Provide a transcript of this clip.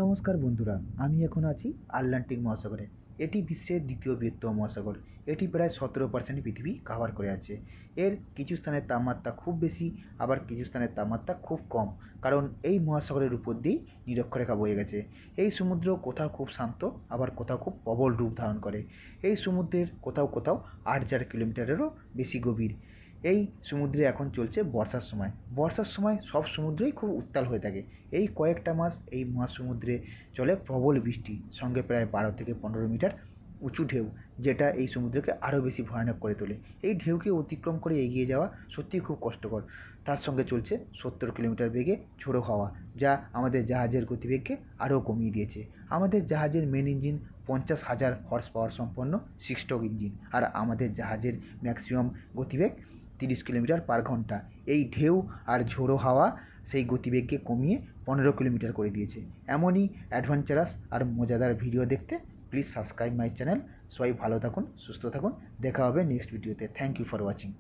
নমস্কার বন্ধুরা, আমি এখন আছি আটলান্টিক মহাসাগরে। এটি বিশ্বের দ্বিতীয় বৃহত্তম মহাসাগর। এটি প্রায় 17% পৃথিবী কভার করে আছে। এর কিছু স্থানের তাপমাত্রা খুব বেশি, আবার কিছু স্থানের তাপমাত্রা খুব কম, কারণ এই মহাসাগরের উপর দিয়েই নিরক্ষরেখা বয়ে গেছে। এই সমুদ্র কোথাও খুব শান্ত, আবার কোথাও খুব প্রবল রূপ ধারণ করে। এই সমুদ্রের কোথাও কোথাও 8,000 কিলোমিটারেরও বেশি গভীর। এই সমুদ্রে এখন চলছে বর্ষার সময়। বর্ষার সময় সব সমুদ্রেই খুব উত্তাল হয়ে থাকে। এই কয়েকটা মাস এই মহাসমুদ্রে চলে প্রবল বৃষ্টি, সঙ্গে প্রায় 12 থেকে 15 মিটার উঁচু ঢেউ, যেটা এই সমুদ্রকে আরও বেশি ভয়ানক করে তোলে। এই ঢেউকে অতিক্রম করে এগিয়ে যাওয়া সত্যিই খুব কষ্টকর। তার সঙ্গে চলছে 70 কিলোমিটার বেগে ঝোড়ো হাওয়া, যা আমাদের জাহাজের গতিবেগকে আরও কমিয়ে দিয়েছে। আমাদের জাহাজের মেন ইঞ্জিন 50,000 হর্স পাওয়ার সম্পন্ন 6 স্ট্রোক ইঞ্জিন, আর আমাদের জাহাজের ম্যাক্সিমাম গতিবেগ 30 কিলোমিটার/ঘন্টা। এই ঢেউ আর ঝোড়ো হাওয়া সেই গতিবেগকে কমিয়ে 15 কিলোমিটার করে দিয়েছে। এমনই অ্যাডভেঞ্চারাস আর মজাদার ভিডিও দেখতে প্লিজ সাবস্ক্রাইব মাই চ্যানেল। সবাই ভালো থাকুন, সুস্থ থাকুন। দেখা হবে নেক্সট ভিডিওতে। Thank you for watching.